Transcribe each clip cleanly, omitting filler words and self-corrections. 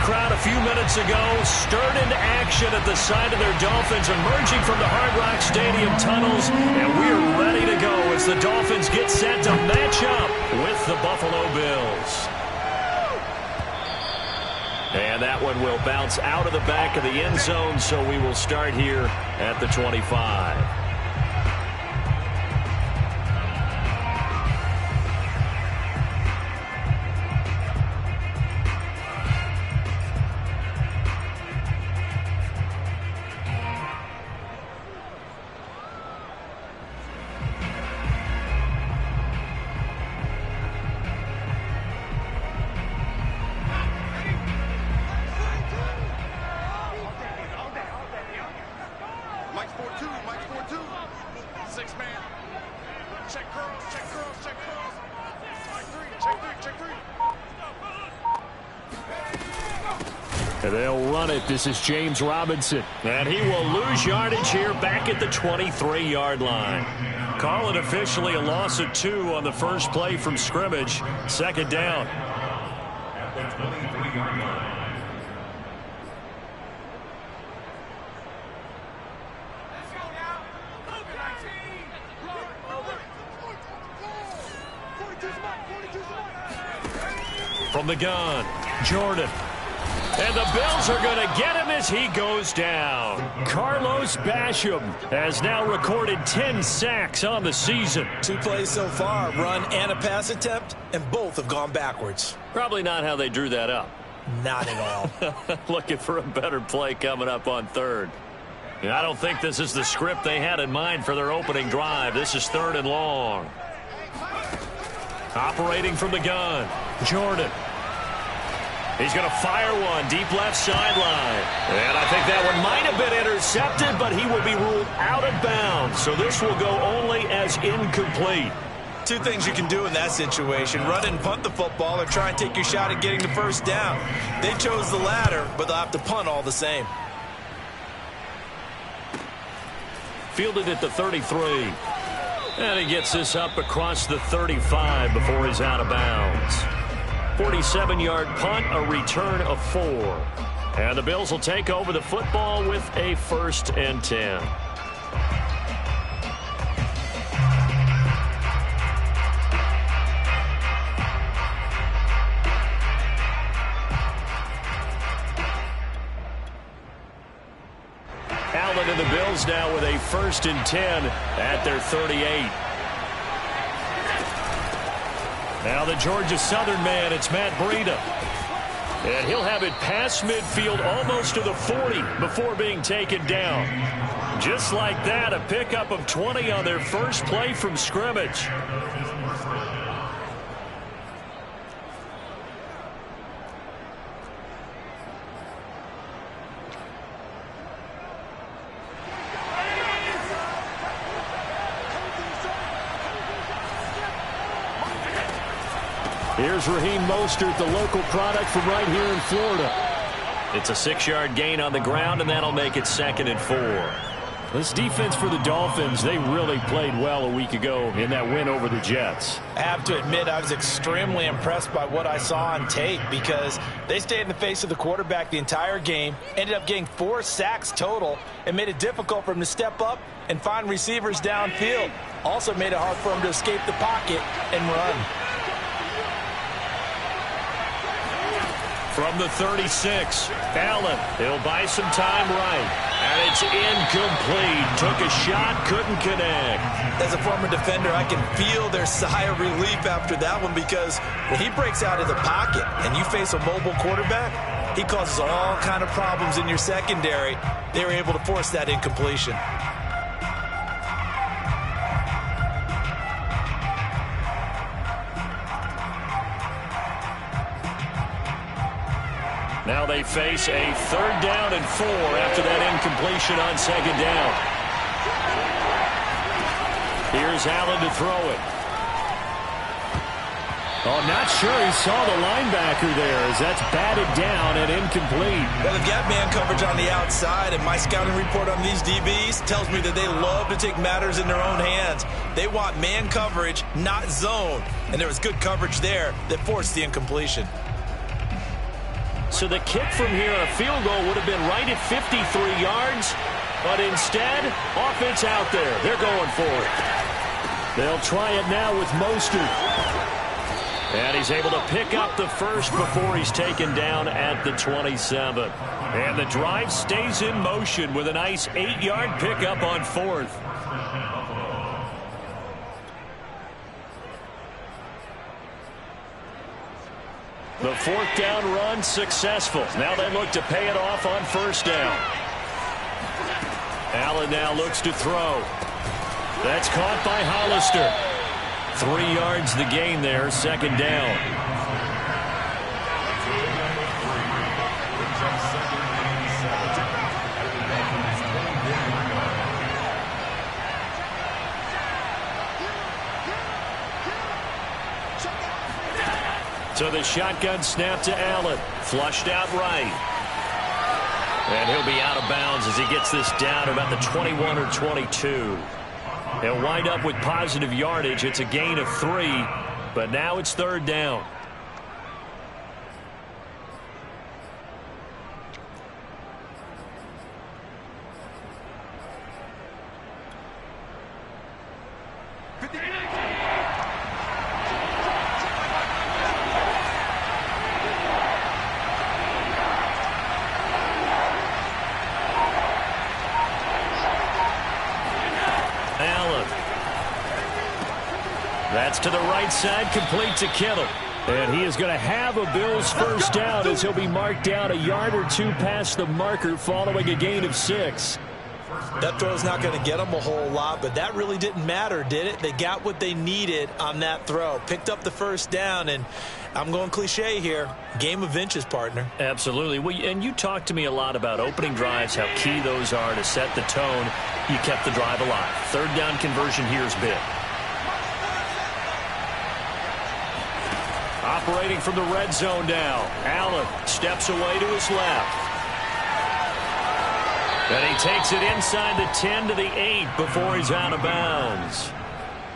crowd a few minutes ago stirred into action at the side of their Dolphins emerging from the Hard Rock Stadium tunnels, and we're ready to go as the Dolphins get set to match up with the Buffalo Bills. And that one will bounce out of the back of the end zone, so we will start here at the 25. They'll run it. This is James Robinson. And he will lose yardage here back at the 23-yard line. Call it officially a loss of 2 on the first play from scrimmage. Second down. At the 23-yard line. From the gun, Jordan. And the Bills are going to get him as he goes down. Carlos Basham has now recorded 10 sacks on the season. 2 plays so far, run and a pass attempt, and both have gone backwards. Probably not how they drew that up. Not at all. Looking for a better play coming up on third. I don't think this is the script they had in mind for their opening drive. This is 3rd and long. Operating from the gun, Jordan. He's going to fire one deep left sideline. And I think that one might have been intercepted, but he will be ruled out of bounds. So this will go only as incomplete. 2 things you can do in that situation. Run and punt the football or try and take your shot at getting the first down. They chose the latter, but they'll have to punt all the same. Fielded at the 33. And he gets this up across the 35 before he's out of bounds. 47-yard punt, a return of 4. And the Bills will take over the football with a 1st and 10. Allen and the Bills now with a 1st and 10 at their 38. Now the Georgia Southern man, it's Matt Breida. And he'll have it past midfield almost to the 40 before being taken down. Just like that, a pickup of 20 on their first play from scrimmage. Here's Raheem Mostert, the local product from right here in Florida. It's a 6-yard gain on the ground, and that'll make it 2nd and 4. This defense for the Dolphins, they really played well a week ago in that win over the Jets. I have to admit, I was extremely impressed by what I saw on tape because they stayed in the face of the quarterback the entire game, ended up getting 4 sacks total, and made it difficult for him to step up and find receivers downfield. Also made it hard for him to escape the pocket and run. From the 36, Allen, he'll buy some time right. And it's incomplete. Took a shot, couldn't connect. As a former defender, I can feel their sigh of relief after that one because when he breaks out of the pocket and you face a mobile quarterback, he causes all kind of problems in your secondary. They were able to force that incompletion. Now they face a 3rd down and 4 after that incompletion on 2nd down. Here's Allen to throw it. Oh, not sure he saw the linebacker there as that's batted down and incomplete. Well, they've got man coverage on the outside, and my scouting report on these DBs tells me that they love to take matters in their own hands. They want man coverage, not zone, and there was good coverage there that forced the incompletion. So the kick from here, a field goal, would have been right at 53 yards. But instead, offense out there. They're going for it. They'll try it now with Mostert. And he's able to pick up the first before he's taken down at the 27. And the drive stays in motion with a nice 8-yard pickup on 4th. The 4th down run successful. Now they look to pay it off on 1st down. Allen now looks to throw. That's caught by Hollister. 3 yards the gain there, 2nd down. So the shotgun snap to Allen. Flushed out right. And he'll be out of bounds as he gets this down about the 21 or 22. They'll wind up with positive yardage. It's a gain of 3, but now it's 3rd down. That's to the right side, complete to Kittle. And he is going to have a Bills first down as he'll be marked down a yard or 2 past the marker following a gain of 6. That throw's not going to get them a whole lot, but that really didn't matter, did it? They got what they needed on that throw. Picked up the first down, and I'm going cliche here. Game of inches, partner. Absolutely. Well, and you talked to me a lot about opening drives, how key those are to set the tone. You kept the drive alive. 3rd down conversion here is big. Operating from the red zone now. Allen steps away to his left. And he takes it inside the 10 to the 8 before he's out of bounds.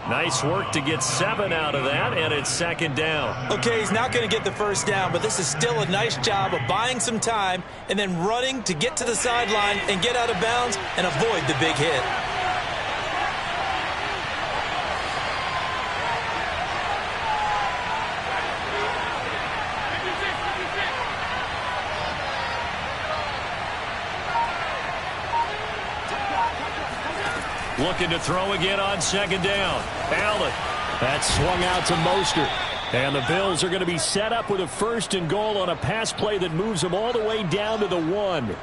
Nice work to get 7 out of that, and it's 2nd down. Okay, he's not going to get the first down, but this is still a nice job of buying some time and then running to get to the sideline and get out of bounds and avoid the big hit. Looking to throw again on 2nd down. Allen. That's swung out to Mostert. And the Bills are going to be set up with a 1st and goal on a pass play that moves them all the way down to the 1.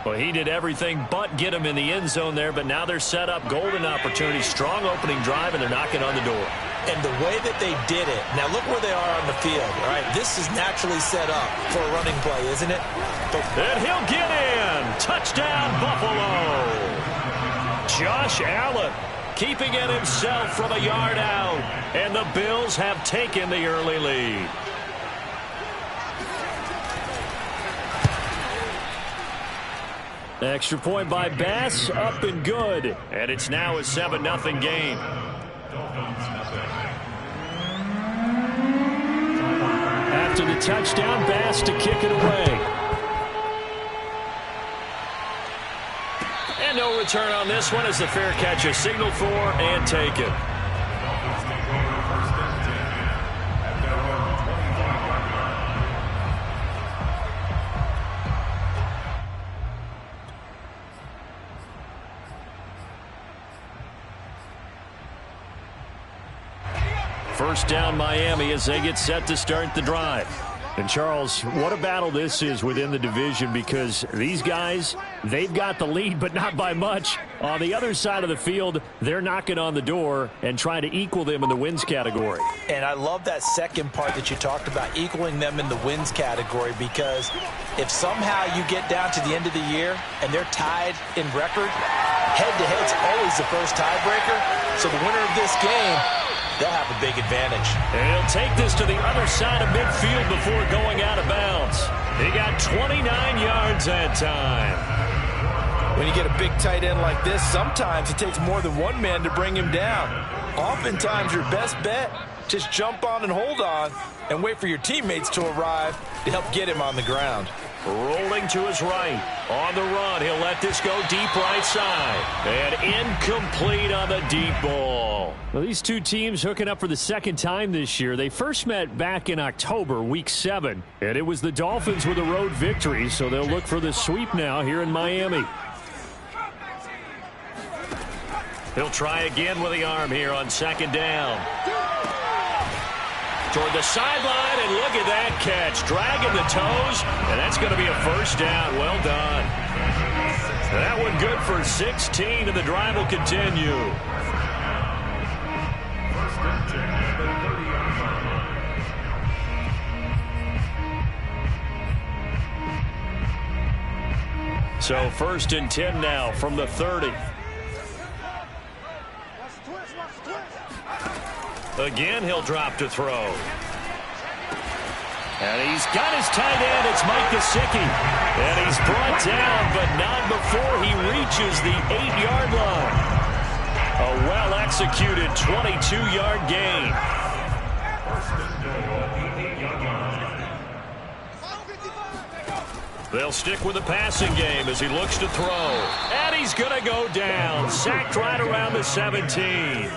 Well, he did everything but get him in the end zone there, but now they're set up. Golden opportunity, strong opening drive, and they're knocking on the door. And the way that they did it, now look where they are on the field. All right, this is naturally set up for a running play, isn't it? And he'll get in. Touchdown, Buffalo. Josh Allen keeping it himself from a yard out. And the Bills have taken the early lead. Extra point by Bass, up and good. And it's now a 7-0 game. After the touchdown, Bass to kick it away. And no return on this one as the fair catch is signaled for and taken. First down Miami as they get set to start the drive. And Charles, what a battle this is within the division, because these guys, they've got the lead, but not by much. On the other side of the field, they're knocking on the door and trying to equal them in the wins category. And I love that second part that you talked about, equaling them in the wins category, because if somehow you get down to the end of the year and they're tied in record, head-to-head's always the first tiebreaker. So the winner of this game, they'll have a big advantage. And he'll take this to the other side of midfield before going out of bounds. He got 29 yards that time. When you get a big tight end like this, sometimes it takes more than one man to bring him down. Oftentimes your best bet, just jump on and hold on and wait for your teammates to arrive to help get him on the ground. Rolling to his right. On the run, he'll let this go deep right side. And incomplete on the deep ball. Well, these two teams hooking up for the second time this year. They first met back in October, Week 7. And it was the Dolphins with a road victory, so they'll look for the sweep now here in Miami. He'll try again with the arm here on second down. Toward the sideline, and look at that catch. Dragging the toes, and that's going to be a first down. Well done. That one good for 16, and the drive will continue. So 1st and 10 now from the 30. Again, he'll drop to throw. And he's got his tight end. It's Mike Gesicki. And he's brought down, but not before he reaches the 8-yard line. A well-executed 22-yard gain. They'll stick with the passing game as he looks to throw. And he's going to go down. Sacked right around the 17.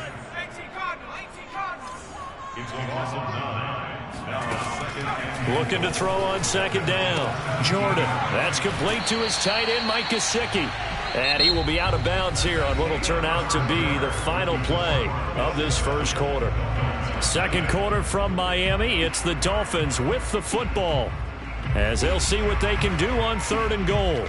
Looking to throw on second down. Jordan. That's complete to his tight end, Mike Gesicki. And he will be out of bounds here on what will turn out to be the final play of this first quarter. Second quarter from Miami. It's the Dolphins with the football, as they'll see what they can do on 3rd and goal.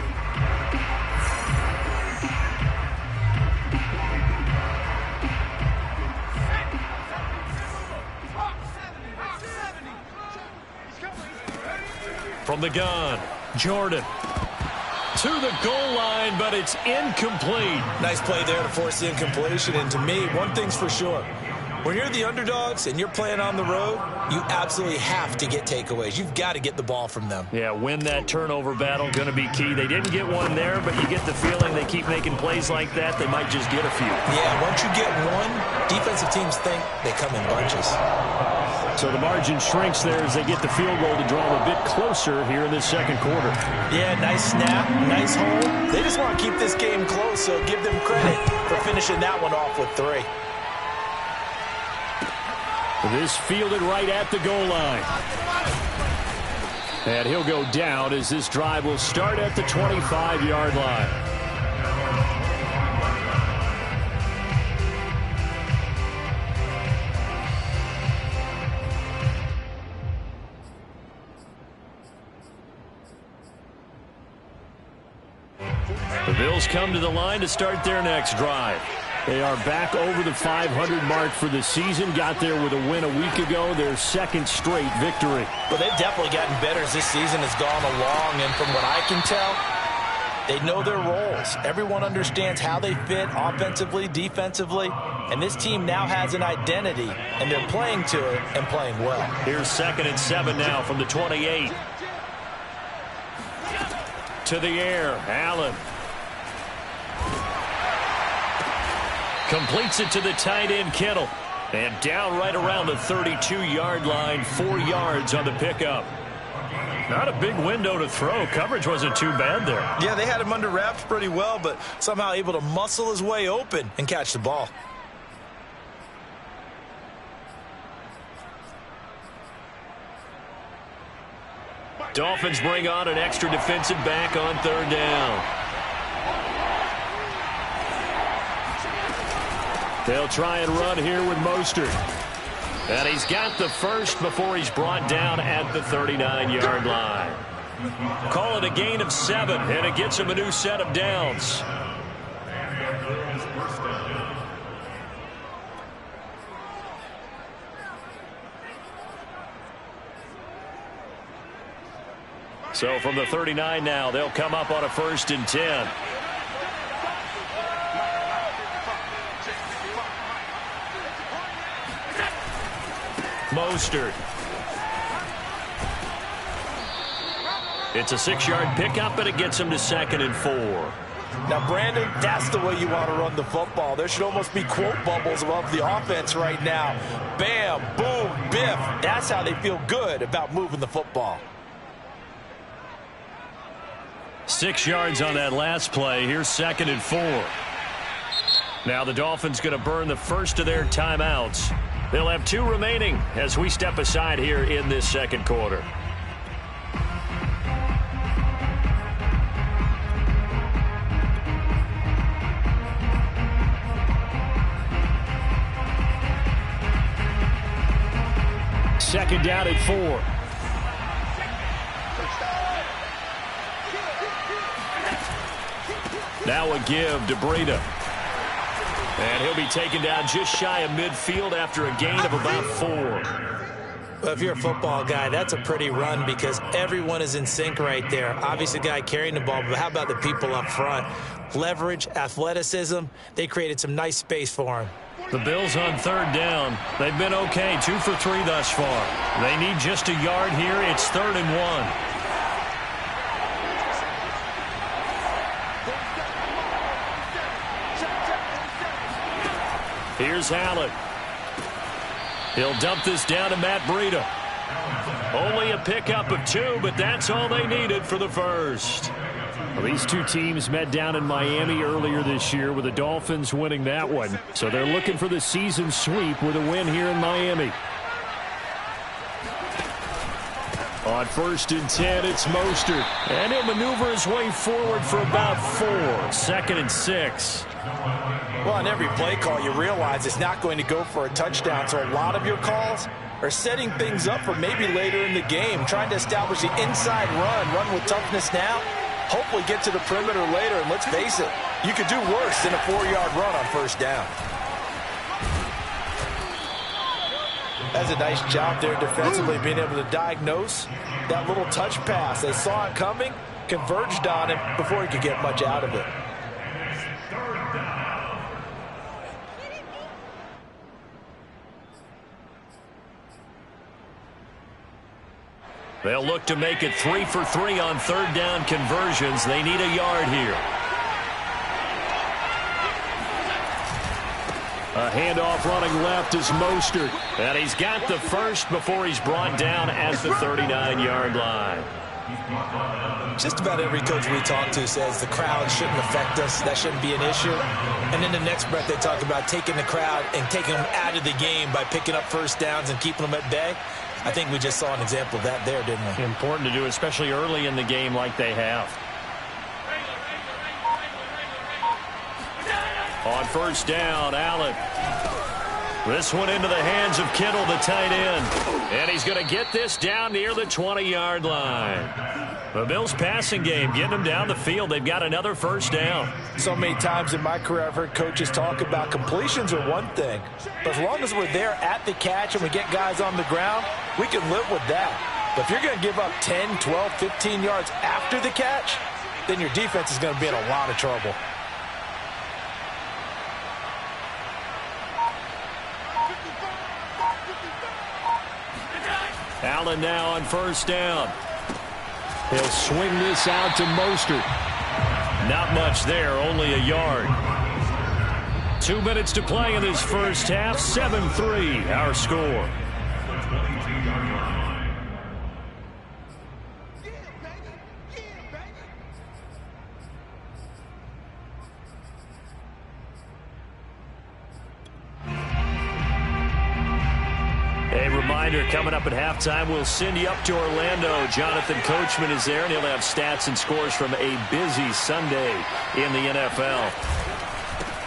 From the gun, Jordan to the goal line, but it's incomplete. Nice play there to force the incompletion. And to me, one thing's for sure. When you're the underdogs and you're playing on the road, you absolutely have to get takeaways. You've got to get the ball from them. Yeah, win that turnover battle, going to be key. They didn't get one there, but you get the feeling they keep making plays like that, they might just get a few. Yeah, once you get one, defensive teams think they come in bunches. So the margin shrinks there as they get the field goal to draw them a bit closer here in this second quarter. Yeah, nice snap, nice hold. They just want to keep this game close, so give them credit for finishing that one off with 3. This fielded right at the goal line. And he'll go down as this drive will start at the 25-yard line. The Bills come to the line to start their next drive. They are back over the 500 mark for the season. Got there with a win a week ago, their second straight victory. Well, they've definitely gotten better as this season has gone along, and from what I can tell, they know their roles. Everyone understands how they fit offensively, defensively, and this team now has an identity, and they're playing to it and playing well. Here's 2nd and 7 now from the 28. To the air, Allen. Completes it to the tight end, Kittle. And down right around the 32-yard line, 4 yards on the pickup. Not a big window to throw. Coverage wasn't too bad there. Yeah, they had him under wraps pretty well, but somehow able to muscle his way open and catch the ball. Dolphins bring on an extra defensive back on 3rd down. They'll try and run here with Mostert. And he's got the first before he's brought down at the 39-yard line. Call it a gain of 7, and it gets him a new set of downs. So from the 39 now, they'll come up on a 1st and 10. Mostert. It's a 6-yard pickup, and it gets him to 2nd and 4. Now, Brandon, that's the way you want to run the football. There should almost be quote bubbles above the offense right now. Bam, boom, biff. That's how they feel good about moving the football. 6 yards on that last play. Here's 2nd and 4. Now the Dolphins going to burn the first of their timeouts. They'll have 2 remaining as we step aside here in this second quarter. Second down at 4. Now a give to Breida. And he'll be taken down just shy of midfield after a gain of about 4. Well, if you're a football guy, that's a pretty run because everyone is in sync right there. Obviously, the guy carrying the ball, but how about the people up front? Leverage, athleticism, they created some nice space for him. The Bills on 3rd down. They've been okay, 2 for 3 thus far. They need just a yard here. It's 3rd and 1. Here's Allen. He'll dump this down to Matt Breida. Only a pickup of 2, but that's all they needed for the first. Well, these 2 teams met down in Miami earlier this year with the Dolphins winning that one. So they're looking for the season sweep with a win here in Miami. On 1st and 10, it's Mostert. And he'll maneuver his way forward for about 4. 2nd and 6. Well, on every play call, you realize it's not going to go for a touchdown. So a lot of your calls are setting things up for maybe later in the game, trying to establish the inside run with toughness now, hopefully get to the perimeter later. And let's face it, you could do worse than a 4-yard run on 1st down. That's a nice job there defensively, being able to diagnose that little touch pass. They saw it coming, converged on him before he could get much out of it. They'll look to make it 3 for 3 on 3rd down conversions. They need a yard here. A handoff running left is Mostert. And he's got the first before he's brought down at the 39-yard line. Just about every coach we talk to says the crowd shouldn't affect us. That shouldn't be an issue. And in the next breath, they talk about taking the crowd and taking them out of the game by picking up 1st downs and keeping them at bay. I think we just saw an example of that there, didn't we? Important to do, especially early in the game like they have. On 1st down, Allen. This one into the hands of Kittle, the tight end. And he's going to get this down near the 20-yard line. The Bills' passing game, getting them down the field. They've got another 1st down. So many times in my career, I've heard coaches talk about completions are one thing. But as long as we're there at the catch and we get guys on the ground, we can live with that. But if you're going to give up 10, 12, 15 yards after the catch, then your defense is going to be in a lot of trouble. Allen now on 1st down. He'll swing this out to Mostert. Not much there, only a yard. 2 minutes to play in this first half. 7-3, our score. A reminder, coming up at halftime, we'll send you up to Orlando. Jonathan Coachman is there, and he'll have stats and scores from a busy Sunday in the NFL.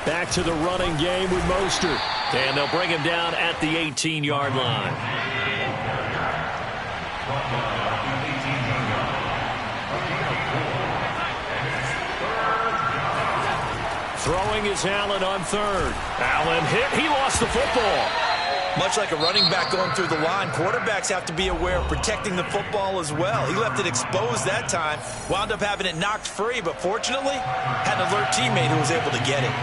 Back to the running game with Mostert. And they'll bring him down at the 18-yard line. Throwing is Allen on 3rd. Allen hit. He lost the football. Much like a running back going through the line, quarterbacks have to be aware of protecting the football as well. He left it exposed that time, wound up having it knocked free, but fortunately, had an alert teammate who was able to get it.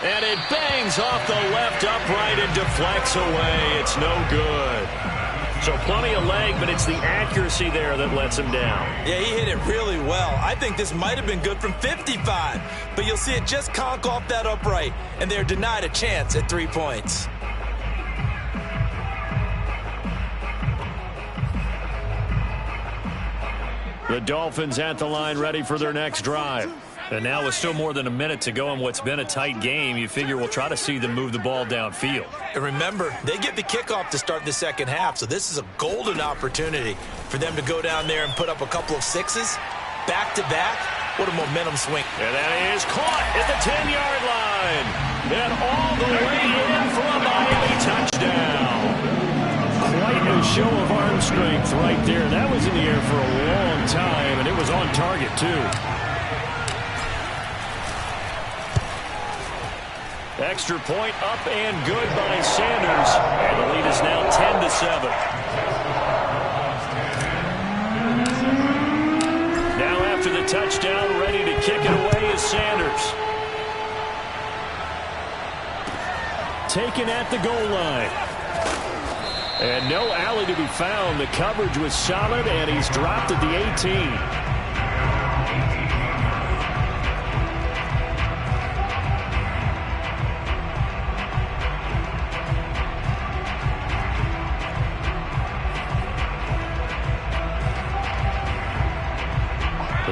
And it bangs off the left upright and deflects away. It's no good. So plenty of leg, but it's the accuracy there that lets him down. Yeah, he hit it really well. I think this might have been good from 55, but you'll see it just conk off that upright, and they're denied a chance at 3 points. The Dolphins at the line ready for their next drive. And now with still more than a minute to go in what's been a tight game, you figure we'll try to see them move the ball downfield. And remember, they get the kickoff to start the second half, so this is a golden opportunity for them to go down there and put up a couple of sixes back-to-back. What a momentum swing. And that is caught at the 10-yard line. And all the way in for a Miami touchdown. Quite a show of arm strength right there. That was in the air for a long time, and it was on target, too. Extra point up and good by Sanders. And the lead is now 10-7. Now after the touchdown, ready to kick it away is Sanders. Taken at the goal line. And no alley to be found. The coverage was solid, and he's dropped at the 18.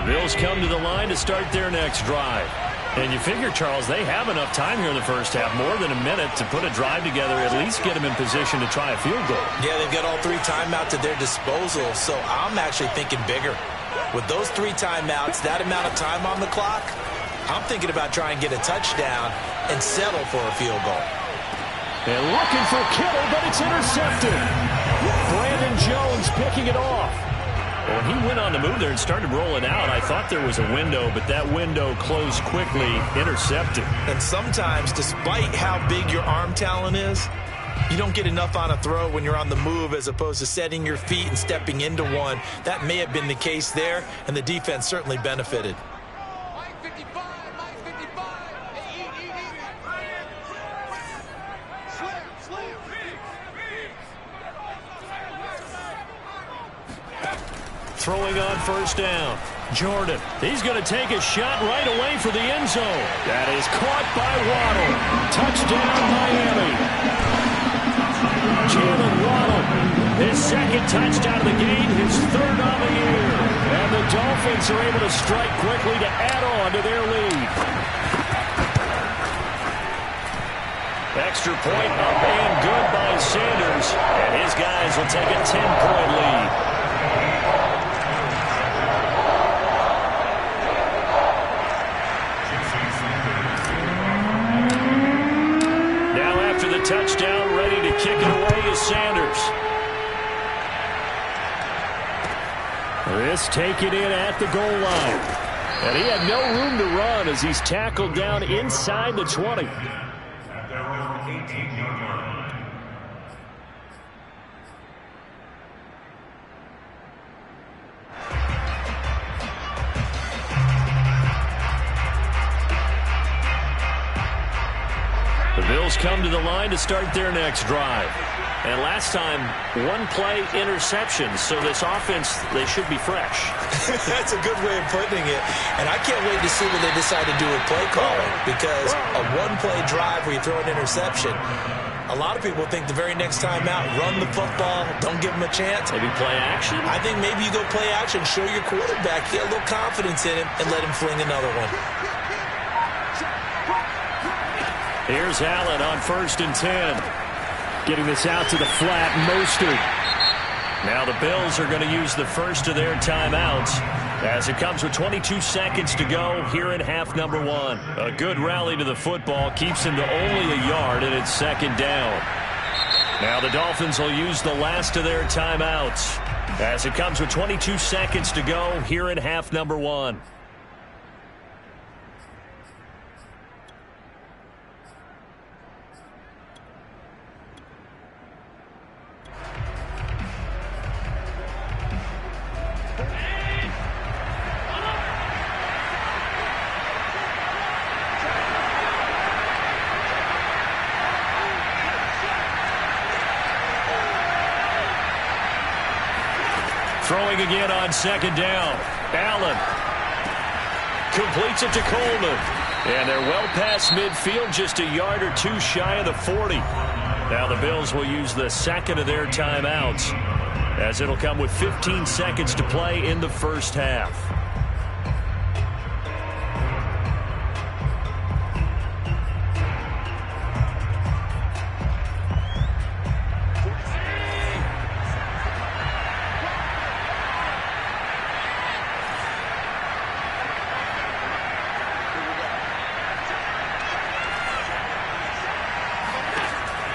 Bills come to the line to start their next drive. And you figure, Charles, they have enough time here in the first half, more than a minute, to put a drive together, at least get them in position to try a field goal. Yeah, they've got all 3 timeouts at their disposal, so I'm actually thinking bigger. With those 3 timeouts, that amount of time on the clock, I'm thinking about trying to get a touchdown and settle for a field goal. And looking for Kittle, but it's intercepted. Brandon Jones picking it off. Well, he went on the move there and started rolling out. I thought there was a window, but that window closed quickly, intercepted. And sometimes, despite how big your arm talent is, you don't get enough on a throw when you're on the move as opposed to setting your feet and stepping into one. That may have been the case there, and the defense certainly benefited. Throwing on first down. Jordan, he's going to take a shot right away for the end zone. That is caught by Waddle. Touchdown, Miami. Jalen Waddle, his second touchdown of the game, his third on the year. And the Dolphins are able to strike quickly to add on to their lead. Extra point up and good by Sanders. And his guys will take a 10-point lead. Touchdown, ready to kick it away is Sanders. This taken in at the goal line. And he had no room to run as he's tackled down inside the 20. The Bills come to the line to start their next drive. And last time, 1-play interception. So this offense, they should be fresh. That's a good way of putting it. And I can't wait to see what they decide to do with play calling. Because a 1-play drive where you throw an interception, a lot of people think the very next time out, run the football, don't give them a chance. Maybe play action? I think maybe you go play action, show your quarterback, get a little confidence in him, and let him fling another one. Here's Allen on 1st and 10. Getting this out to the flat, Mostert. Now the Bills are going to use the first of their timeouts as it comes with 22 seconds to go here in half number 1. A good rally to the football keeps him to only a yard, and it's 2nd down. Now the Dolphins will use the last of their timeouts as it comes with 22 seconds to go here in half number 1. Throwing again on 2nd down. Allen completes it to Coleman. And they're well past midfield, just a yard or two shy of the 40. Now the Bills will use the second of their timeouts as it'll come with 15 seconds to play in the first half.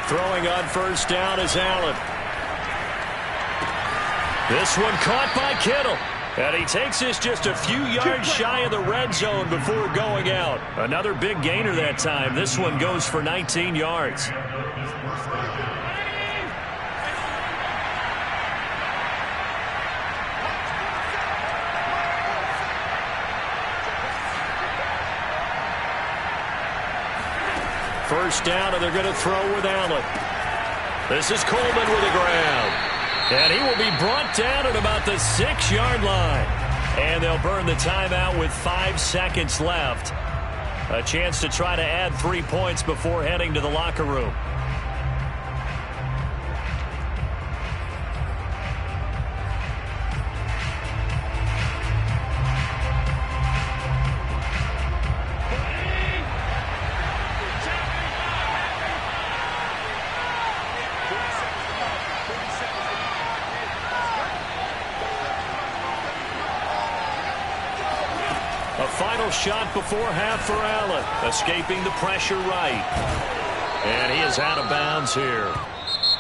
Throwing on first down is Allen. This one caught by Kittle. And he takes this just a few yards shy of the red zone before going out. Another big gainer that time. This one goes for 19 yards. First down, and they're going to throw with Allen. This is Coleman with the ground. And he will be brought down at about the 6-yard line. And they'll burn the timeout with 5 seconds left. A chance to try to add 3 points before heading to the locker room. A final shot before half for Allen, escaping the pressure right. And he is out of bounds here.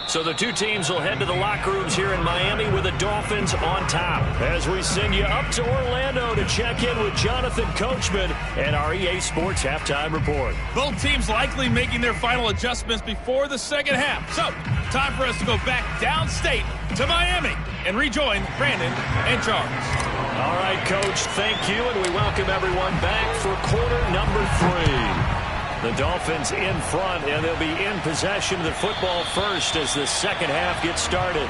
So the two teams will head to the locker rooms here in Miami with the Dolphins on top. As we send you up to Orlando to check in with Jonathan Coachman and our EA Sports Halftime Report. Both teams likely making their final adjustments before the second half. So, time for us to go back downstate to Miami and rejoin Brandon and Charles. All right, Coach, thank you, and we welcome everyone back for quarter number 3. The Dolphins in front, and they'll be in possession of the football first as the second half gets started.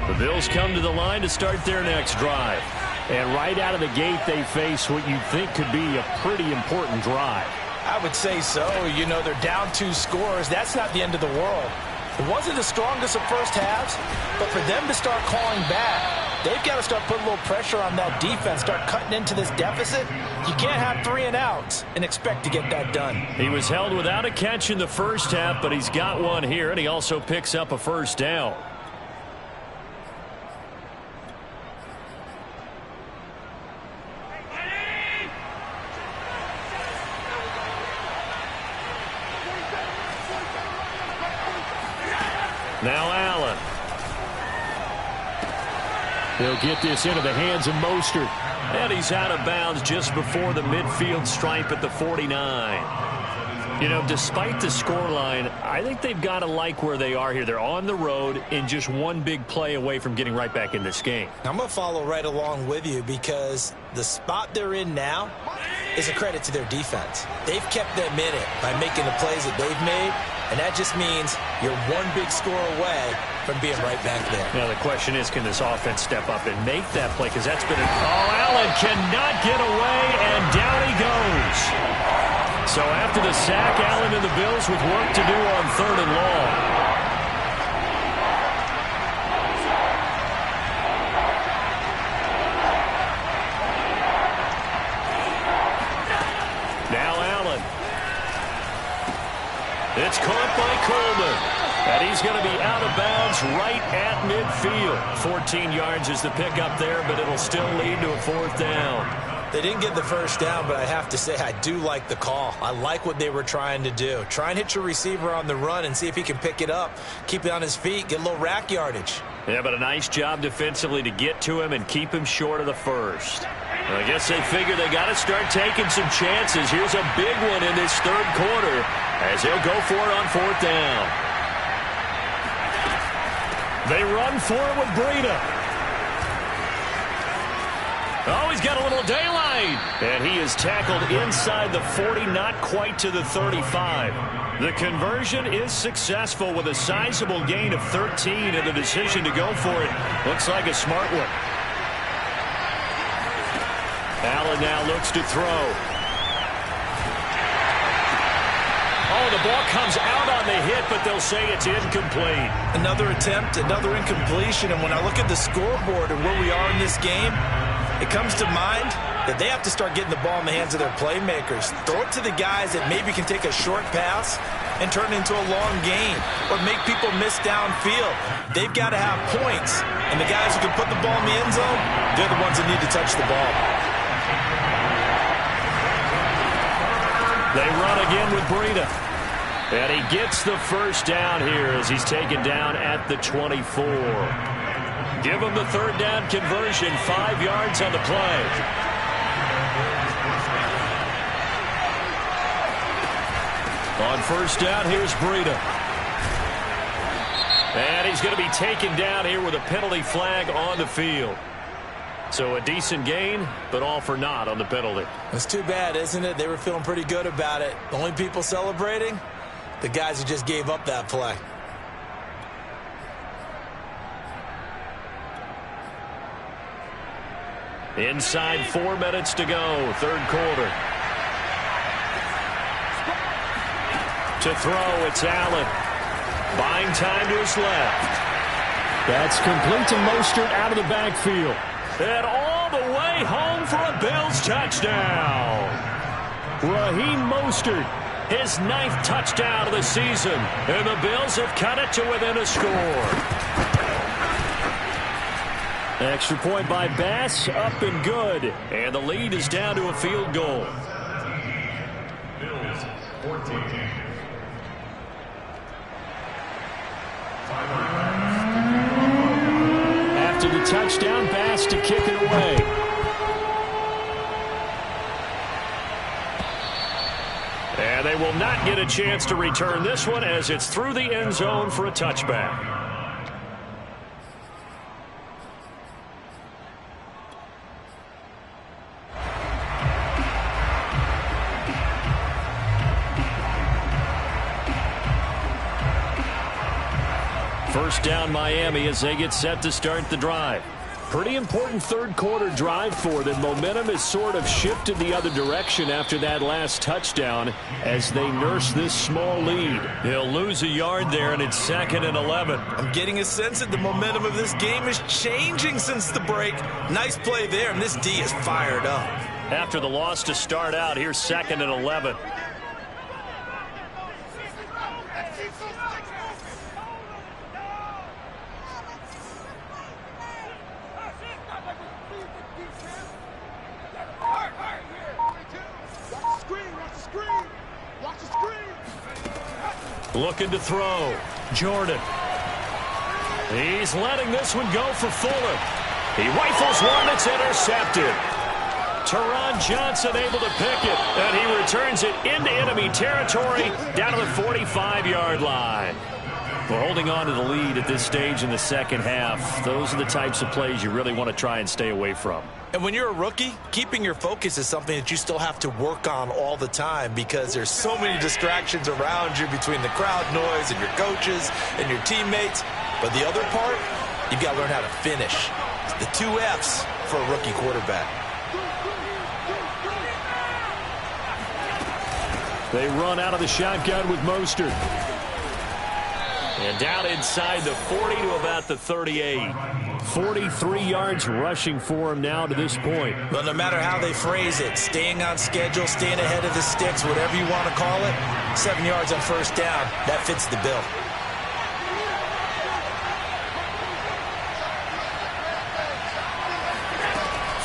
The Bills come to the line to start their next drive. And right out of the gate, they face what you think could be a pretty important drive. I would say so. You know, they're down 2 scores. That's not the end of the world. It wasn't the strongest of first halves, but for them to start calling back, they've got to start putting a little pressure on that defense, start cutting into this deficit. You can't have 3 and outs and expect to get that done. He was held without a catch in the first half, but he's got one here, and he also picks up a first down. Now Allen. He'll get this into the hands of Mostert. And he's out of bounds just before the midfield stripe at the 49. You know, despite the scoreline, I think they've got to like where they are here. They're on the road and just one big play away from getting right back in this game. I'm going to follow right along with you because the spot they're in now is a credit to their defense. They've kept them in it by making the plays that they've made. And that just means you're one big score away from being right back there. Now, the question is, can this offense step up and make that play? Because that's been Allen cannot get away, and down he goes. So after the sack, Allen and the Bills with work to do on 3rd and long. Now Allen. It's caught by Coleman. And he's going to be out of bounds right at midfield. 14 yards is the pickup there, but it'll still lead to a 4th down. They didn't get the first down, but I have to say I do like the call. I like what they were trying to do. Try and hit your receiver on the run and see if he can pick it up. Keep it on his feet, get a little rack yardage. Yeah, but a nice job defensively to get to him and keep him short of the first. Well, I guess they figure they got to start taking some chances. Here's a big one in this 3rd quarter as they'll go for it on 4th down. They run for it with Breida. Oh, he's got a little daylight. And he is tackled inside the 40, not quite to the 35. The conversion is successful with a sizable gain of 13, and the decision to go for it looks like a smart one. Allen now looks to throw. Oh, the ball comes out on the hit, but they'll say it's incomplete. Another attempt, another incompletion, and when I look at the scoreboard and where we are in this game, it comes to mind that they have to start getting the ball in the hands of their playmakers. Throw it to the guys that maybe can take a short pass and turn it into a long gain or make people miss downfield. They've got to have points, and the guys who can put the ball in the end zone, they're the ones that need to touch the ball. They run again with Breida. And he gets the first down here as he's taken down at the 24. Give him the third down conversion, 5 yards on the play. On first down, here's Breida. And he's going to be taken down here with a penalty flag on the field. So a decent gain, but all for naught on the penalty. It's too bad, isn't it? They were feeling pretty good about it. The only people celebrating, the guys who just gave up that play. Inside 4 minutes to go, third quarter. To throw, it's Allen. Buying time to his left. That's complete to Mostert out of the backfield. And all the way home for a Bills touchdown. Raheem Mostert. His 9th touchdown of the season. And the Bills have cut it to within a score. Extra point by Bass, up and good. And the lead is down to a field goal. Bills 14. After the touchdown, Bass to kick it away. And they will not get a chance to return this one as it's through the end zone for a touchback. First down Miami as they get set to start the drive. Pretty important third quarter drive for them. Momentum has sort of shifted the other direction after that last touchdown as they nurse this small lead. They'll lose a yard there, and it's 2nd and 11. I'm getting a sense that the momentum of this game is changing since the break. Nice play there, and this D is fired up. After the loss to start out, here's 2nd and 11. Looking to throw. Jordan. He's letting this one go for Fuller. He rifles one that's intercepted. Teron Johnson able to pick it, and he returns it into enemy territory down to the 45-yard line. We're holding on to the lead at this stage in the second half. Those are the types of plays you really want to try and stay away from. And when you're a rookie, keeping your focus is something that you still have to work on all the time because there's so many distractions around you between the crowd noise and your coaches and your teammates. But the other part, you've got to learn how to finish. It's the 2 F's for a rookie quarterback. They run out of the shotgun with Mostert. And down inside the 40 to about the 38. 43 yards rushing for him now to this point. Well, no matter how they phrase it, staying on schedule, staying ahead of the sticks, whatever you want to call it, 7 yards on first down, that fits the bill.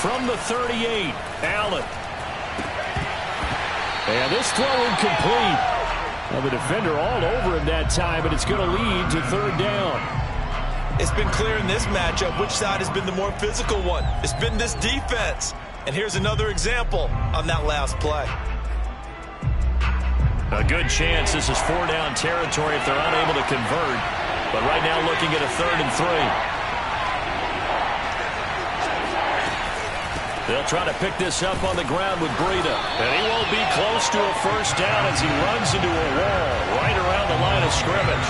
From the 38, Allen. And this throw incomplete. Well, the defender all over him that time, but it's going to lead to third down. It's been clear in this matchup which side has been the more physical one. It's been this defense. And here's another example on that last play. A good chance this is 4-down territory if they're unable to convert. But right now looking at a 3rd and 3. They'll try to pick this up on the ground with Breida. And he won't be close to a first down as he runs into a wall right around the line of scrimmage.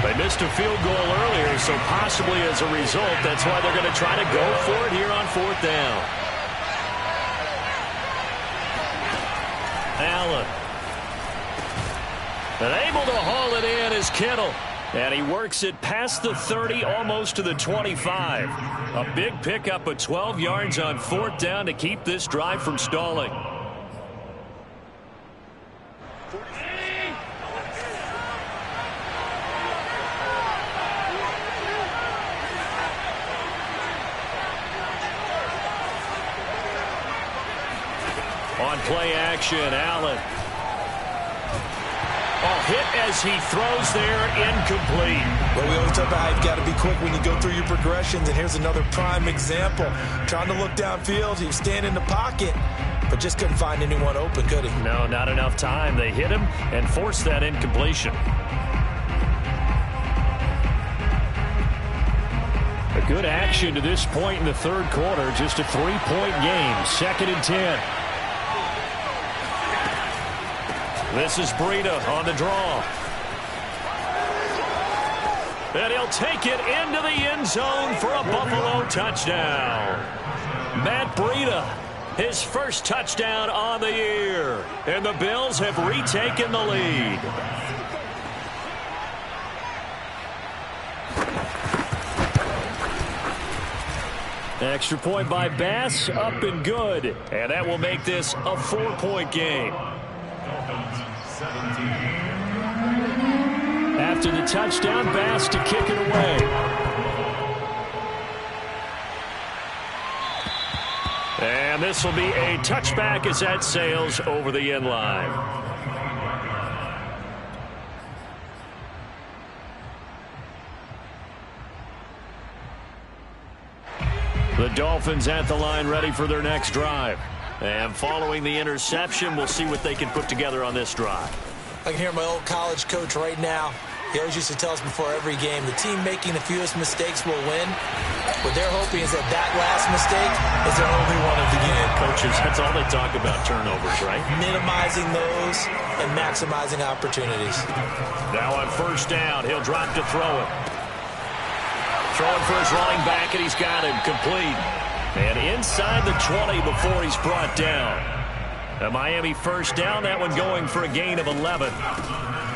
They missed a field goal earlier, so possibly as a result, that's why they're going to try to go for it here on fourth down. Allen. And able to haul it in is Kittle. And he works it past the 30, almost to the 25. A big pickup of 12 yards on fourth down to keep this drive from stalling. On play action, Allen. Hit as he throws there, incomplete. Well, we always talk about how you've got to be quick when you go through your progressions, and here's another prime example. Trying to look downfield, he was standing in the pocket, but just couldn't find anyone open, could he? No, not enough time. They hit him and forced that incompletion. A good action to this point in the third quarter, just a 3-point game, 2nd and 10. This is Breida on the draw. And he'll take it into the end zone for a Buffalo touchdown. Matt Breida, his first touchdown on the year. And the Bills have retaken the lead. Extra point by Bass, up and good. And that will make this a 4-point game. After the touchdown, Bass to kick it away. And this will be a touchback as that sails over the end line. The Dolphins at the line, ready for their next drive. And following the interception, we'll see what they can put together on this drive. I can hear my old college coach right now. He always used to tell us before every game, the team making the fewest mistakes will win. What they're hoping is that that last mistake is their only one of the game. Coaches, that's all they talk about, turnovers, right? Minimizing those and maximizing opportunities. Now on first down, he'll drop to throw it. Throwing for his running back, and he's got him complete. And inside the 20 before he's brought down. A Miami first down, that one going for a gain of 11.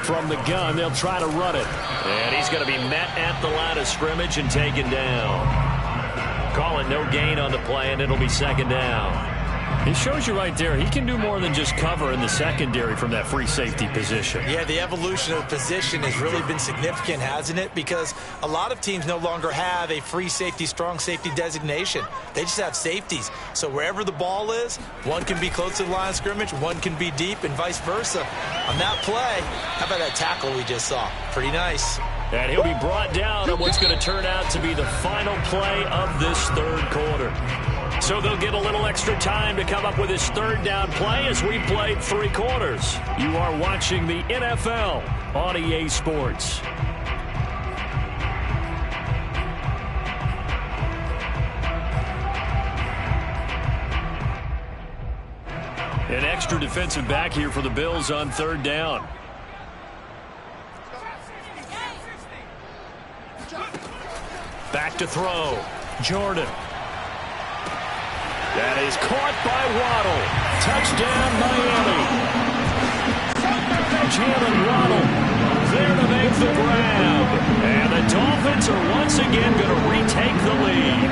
From the gun, they'll try to run it. And he's going to be met at the line of scrimmage and taken down. Call it no gain on the play, and it'll be second down. He shows you right there, he can do more than just cover in the secondary from that free safety position. Yeah, the evolution of the position has really been significant, hasn't it? Because a lot of teams no longer have a free safety, strong safety designation. They just have safeties. So wherever the ball is, one can be close to the line of scrimmage, one can be deep, and vice versa. On that play, how about that tackle we just saw? Pretty nice. And he'll be brought down on what's going to turn out to be the final play of this third quarter. So they'll get a little extra time to come up with his third down play as we played 3 quarters. You are watching the NFL on EA Sports. An extra defensive back here for the Bills on third down. Back to throw. Jordan. That is caught by Waddle. Touchdown, Miami. Jalen Waddle there to make the grab. And the Dolphins are once again going to retake the lead.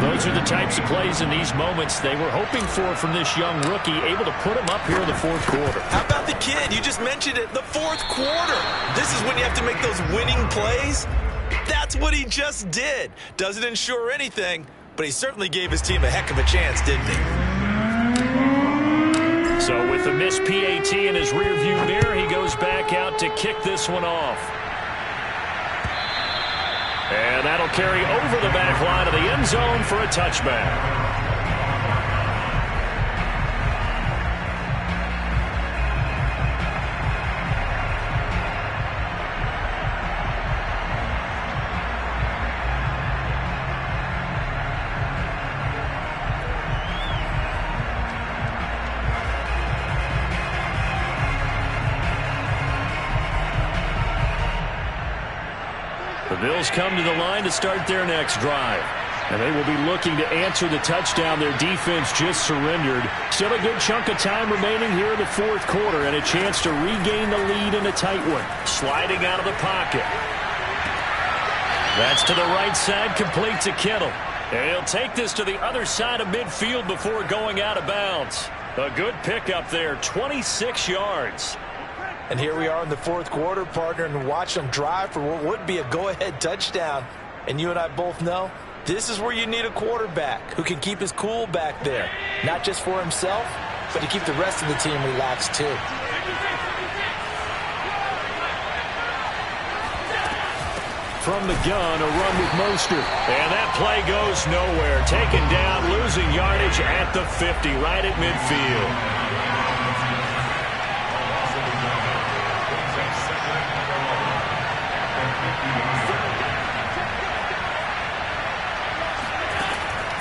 Those are the types of plays in these moments they were hoping for from this young rookie, able to put him up here in the fourth quarter. How about the kid? You just mentioned it, the fourth quarter. This is when you have to make those winning plays. That's what he just did. Doesn't ensure anything, but he certainly gave his team a heck of a chance, didn't he? So with the missed PAT in his rearview mirror, he goes back out to kick this one off. And that'll carry over the back line of the end zone for a touchback. Bills come to the line to start their next drive. And they will be looking to answer the touchdown their defense just surrendered. Still a good chunk of time remaining here in the fourth quarter and a chance to regain the lead in a tight one. Sliding out of the pocket. That's to the right side, complete to Kittle. And he'll take this to the other side of midfield before going out of bounds. A good pickup there, 26 yards. And here we are in the fourth quarter, partner, and watch them drive for what would be a go-ahead touchdown. And you and I both know this is where you need a quarterback who can keep his cool back there. Not just for himself, but to keep the rest of the team relaxed too. From the gun, a run with Mostert. And that play goes nowhere. Taken down, losing yardage at the 50, right at midfield.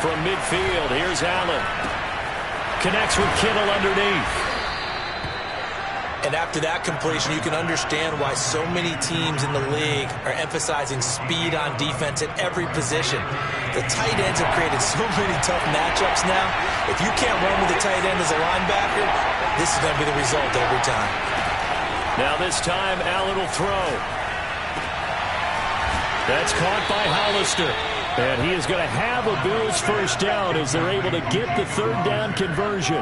From midfield, here's Allen. Connects with Kittle underneath. And after that completion, you can understand why so many teams in the league are emphasizing speed on defense at every position. The tight ends have created so many tough matchups now. If you can't run with the tight end as a linebacker, this is going to be the result every time. Now this time, Allen will throw. That's caught by Hollister. And he is going to have a Bills first down as they're able to get the third down conversion.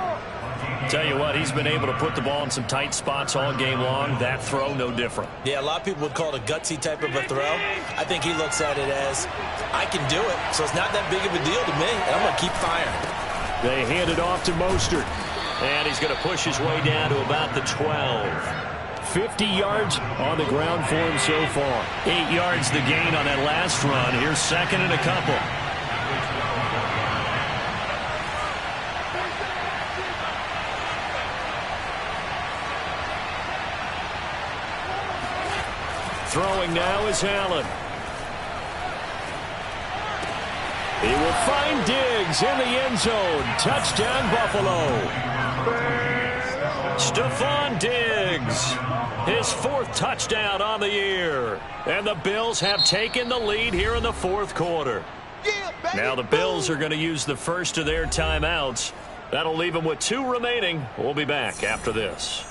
Tell you what, he's been able to put the ball in some tight spots all game long. That throw, no different. Yeah, a lot of people would call it a gutsy type of a throw. I think he looks at it as, I can do it, so it's not that big of a deal to me, and I'm going to keep firing. They hand it off to Mostert. And he's going to push his way down to about the 12. 50 yards on the ground for him so far. 8 yards the gain on that last run. Here's second and a couple. Throwing now is Allen. He will find Diggs in the end zone. Touchdown, Buffalo. Stephon Diggs. His fourth touchdown on the year. And the Bills have taken the lead here in the fourth quarter. Now the Bills are going to use the first of their timeouts. That'll leave them with 2 remaining. We'll be back after this.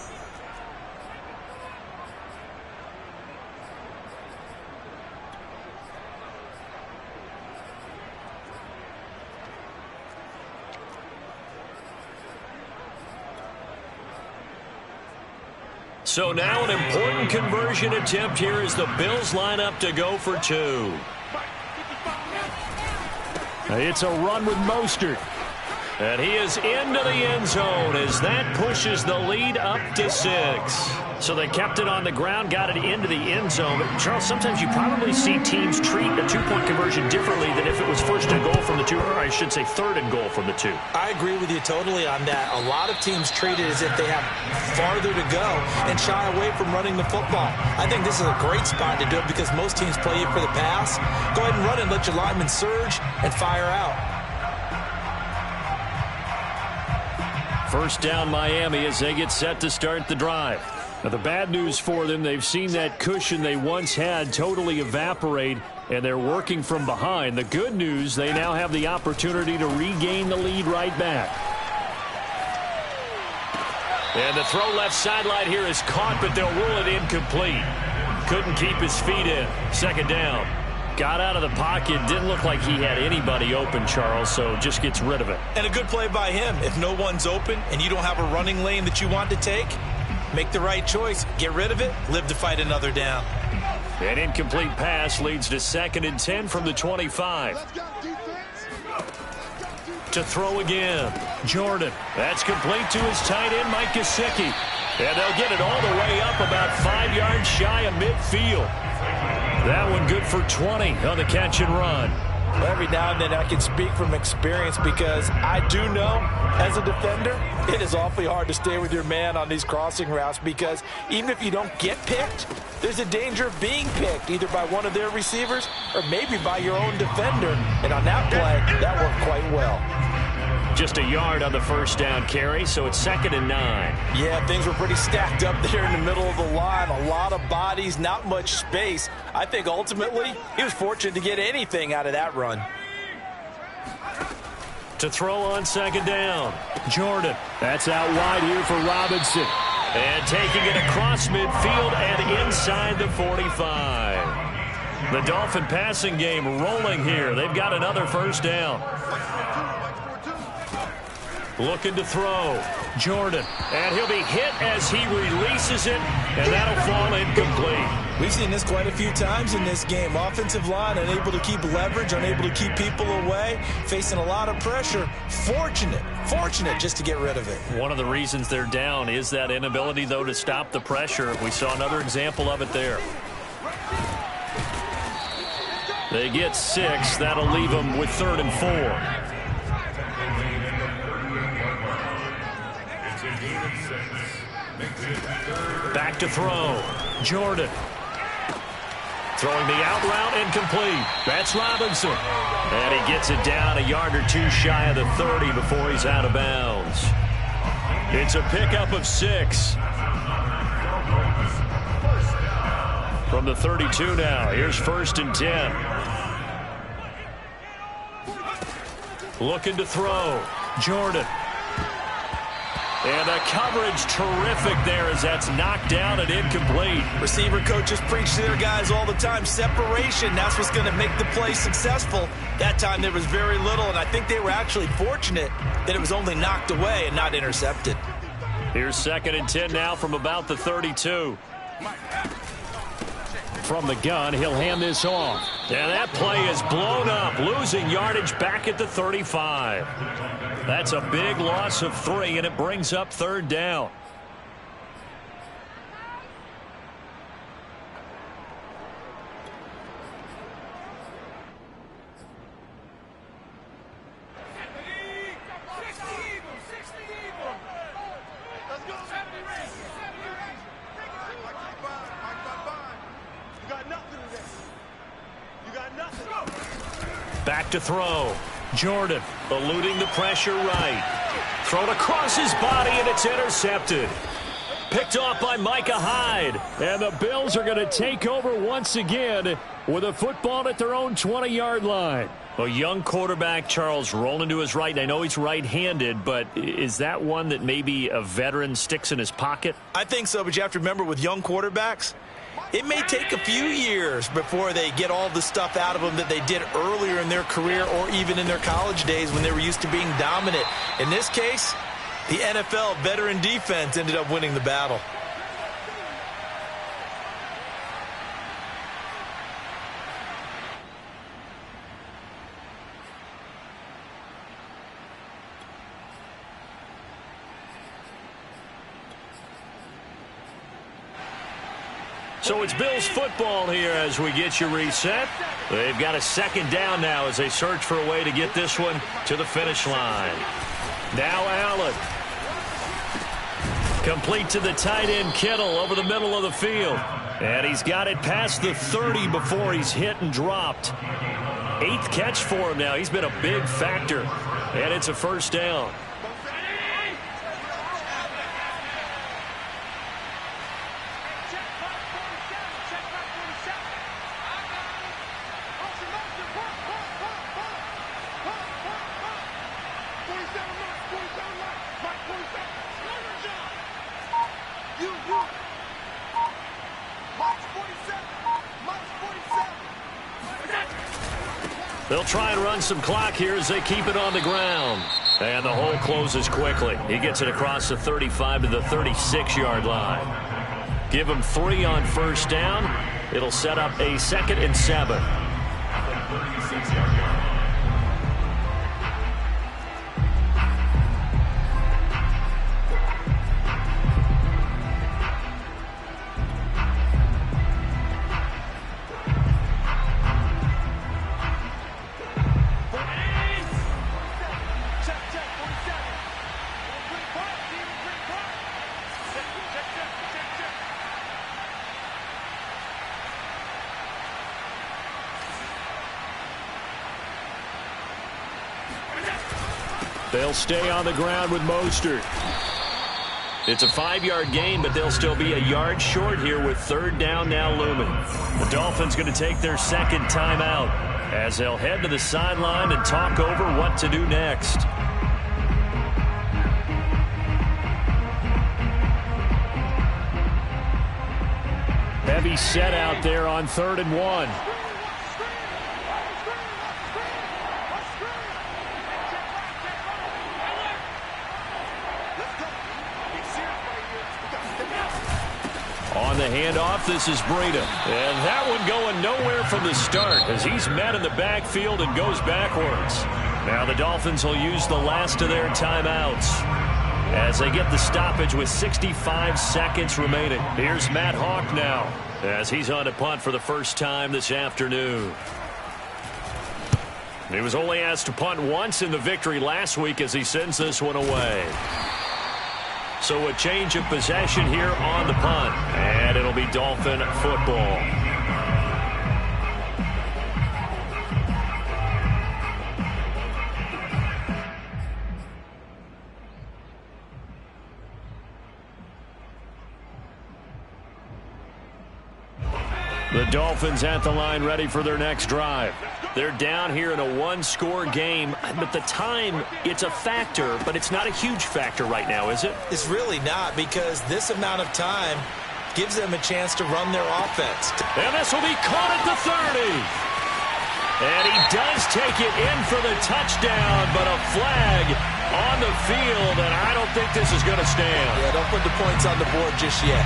So now an important conversion attempt here as the Bills line up to go for 2. It's a run with Mostert. And he is into the end zone as that pushes the lead up to 6. So they kept it on the ground, got it into the end zone. But Charles, sometimes you probably see teams treat a 2-point conversion differently than if it was first and goal from the 2, or I should say third and goal from the 2. I agree with you totally on that. A lot of teams treat it as if they have farther to go and shy away from running the football. I think this is a great spot to do it because most teams play you for the pass. Go ahead and run it, let your linemen surge and fire out. First down Miami as they get set to start the drive. Now the bad news for them, they've seen that cushion they once had totally evaporate, and they're working from behind. The good news, they now have the opportunity to regain the lead right back. And the throw left sideline here is caught, but they'll rule it incomplete. Couldn't keep his feet in. Second down. Got out of the pocket. Didn't look like he had anybody open, Charles, so just gets rid of it. And a good play by him. If no one's open and you don't have a running lane that you want to take, make the right choice. Get rid of it. Live to fight another down. An incomplete pass leads to 2nd and 10 from the 25. To throw again. Jordan. That's complete to his tight end, Mike Gesicki. And they'll get it all the way up about 5 yards shy of midfield. That one good for 20 on the catch and run. Every now and then I can speak from experience because I do know as a defender it is awfully hard to stay with your man on these crossing routes because even if you don't get picked, there's a danger of being picked either by one of their receivers or maybe by your own defender. And on that play, that worked quite well. just a yard on the first down carry, so it's 2nd and 9. Yeah, things were pretty stacked up there in the middle of the line. A lot of bodies, not much space. I think ultimately he was fortunate to get anything out of that run. To throw on 2nd down, Jordan. That's out wide here for Robinson. And taking it across midfield and inside the 45. The Dolphin passing game rolling here. They've got another first down. Looking to throw. Jordan. And he'll be hit as he releases it, and that'll fall incomplete. We've seen this quite a few times in this game. Offensive line unable to keep leverage, unable to keep people away, facing a lot of pressure. Fortunate just to get rid of it. One of the reasons they're down is that inability, though, to stop the pressure. We saw another example of it there. They get 6. That'll leave them with 3rd and 4. Back to throw. Jordan. Throwing the out route, incomplete. That's Robinson. And he gets it down a yard or two shy of the 30 before he's out of bounds. It's a pickup of 6. From the 32 now. Here's 1st and 10. Looking to throw. Jordan. And the coverage terrific there as that's knocked down and incomplete. Receiver coaches preach to their guys all the time. Separation, that's what's going to make the play successful. That time there was very little, and I think they were actually fortunate that it was only knocked away and not intercepted. Here's 2nd and 10 now from about the 32. From the gun, he'll hand this off. And that play is blown up, losing yardage back at the 35. That's a big loss of 3, and it brings up 3rd down. Back to throw. Jordan eluding the pressure right. Thrown across his body, and it's intercepted. Picked off by Micah Hyde. And the Bills are going to take over once again with a football at their own 20-yard line. A young quarterback, Charles, rolling to his right. I know he's right-handed, but is that one that maybe a veteran sticks in his pocket? I think so, but you have to remember with young quarterbacks, it may take a few years before they get all the stuff out of them that they did earlier in their career or even in their college days when they were used to being dominant. In this case, the NFL veteran defense ended up winning the battle. So it's Bills football here as we get you reset. They've got a 2nd down now as they search for a way to get this one to the finish line. Now Allen. Complete to the tight end Kittle over the middle of the field. And he's got it past the 30 before he's hit and dropped. 8th catch for him now. He's been a big factor. And it's a 1st down. They'll try and run some clock here as they keep it on the ground. And the hole closes quickly. He gets it across the 35 to the 36-yard line. Give him 3 on 1st down. It'll set up a 2nd and 7. They'll stay on the ground with Mostert. It's a 5-yard gain, but they'll still be a yard short here with third down now looming. The Dolphins going to take their second timeout as they'll head to the sideline and talk over what to do next. Heavy set out there on 3rd and 1. On the handoff, this is Breida. And that one going nowhere from the start as he's met in the backfield and goes backwards. Now the Dolphins will use the last of their timeouts as they get the stoppage with 65 seconds remaining. Here's Matt Hawk now as he's on to punt for the first time this afternoon. He was only asked to punt once in the victory last week as he sends this one away. So a change of possession here on the punt, and it'll be Dolphin football. The Dolphins at the line ready for their next drive. They're down here in a one-score game, but the time, it's a factor, but it's not a huge factor right now, is it? It's really not, because this amount of time gives them a chance to run their offense. And this will be caught at the 30. And he does take it in for the touchdown, but a flag on the field, and I don't think this is going to stand. Yeah, don't put the points on the board just yet.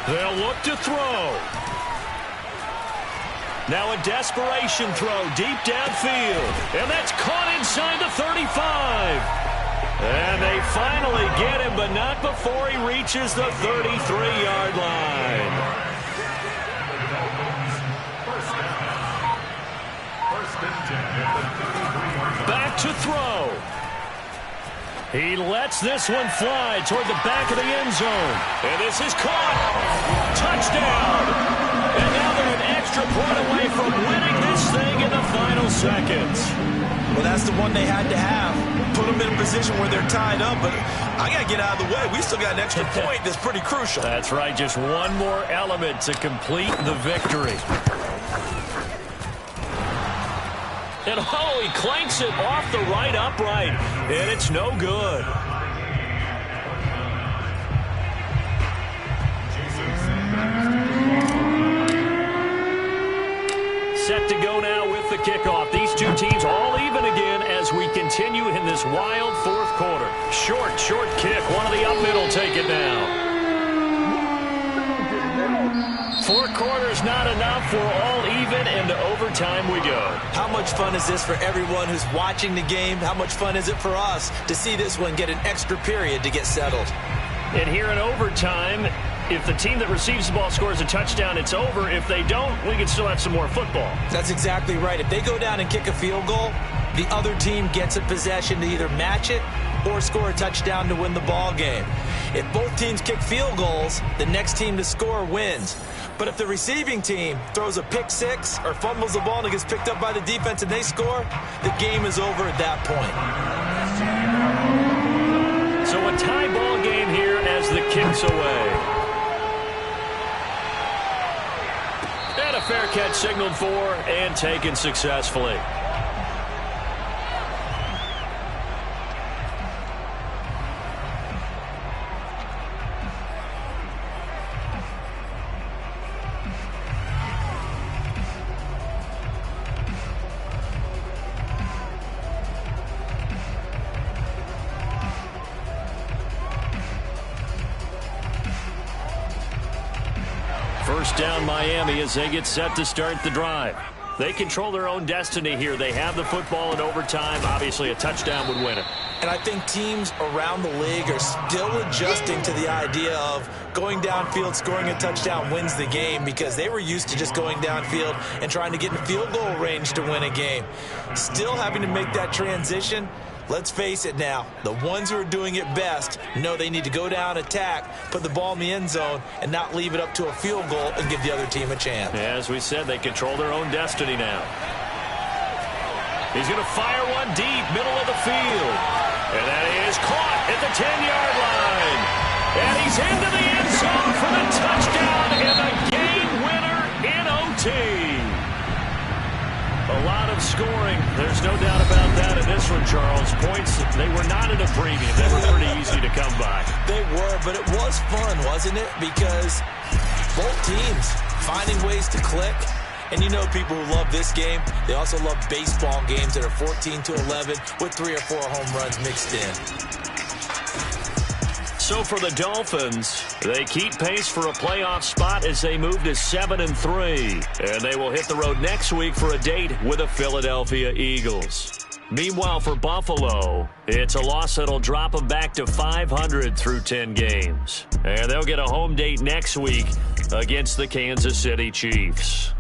They'll look to throw. Now a desperation throw deep downfield. And that's caught inside the 35. And they finally get him, but not before he reaches the 33-yard line. Back to throw. He lets this one fly toward the back of the end zone. And this is caught. Touchdown. And now they're an extra point away from winning this thing in the final seconds. Well, that's the one they had to have. Put them in a position where they're tied up, but I got to get out of the way. We still got an extra point that's pretty crucial. That's right. Just one more element to complete the victory. And oh, he clanks it off the right upright, and it's no good. Set to go now with the kickoff. These two teams all even again as we continue in this wild fourth quarter. Short kick. One of the up middle take it now. 4 quarters not enough. We're all even, and to overtime we go. How much fun is this for everyone who's watching the game? How much fun is it for us to see this one get an extra period to get settled? And here in overtime, if the team that receives the ball scores a touchdown, it's over. If they don't, we can still have some more football. That's exactly right. If they go down and kick a field goal, the other team gets a possession to either match it or score a touchdown to win the ball game. If both teams kick field goals, the next team to score wins. But if the receiving team throws a pick six or fumbles the ball and it gets picked up by the defense and they score, the game is over at that point. So a tie ball game here as the kick's away. And a fair catch signaled for and taken successfully. First down Miami as they get set to start the drive. They control their own destiny here. They have the football in overtime. Obviously, a touchdown would win it. And I think teams around the league are still adjusting to the idea of going downfield, scoring a touchdown wins the game, because they were used to just going downfield and trying to get in field goal range to win a game. Still having to make that transition. Let's face it now, the ones who are doing it best know they need to go down, attack, put the ball in the end zone, and not leave it up to a field goal and give the other team a chance. As we said, they control their own destiny now. He's going to fire one deep, middle of the field. And that is caught at the 10-yard line. And he's into the end zone for the touchdown and the game winner in OT. A lot of scoring. There's no doubt about that in this one, Charles. Points, they were not in a premium. They were pretty easy to come by. They were, but it was fun, wasn't it? Because both teams finding ways to click. And you know people who love this game, they also love baseball games that are 14-11 with 3 or 4 home runs mixed in. So for the Dolphins, they keep pace for a playoff spot as they move to 7-3. And they will hit the road next week for a date with the Philadelphia Eagles. Meanwhile, for Buffalo, it's a loss that'll drop them back to 500 through 10 games. And they'll get a home date next week against the Kansas City Chiefs.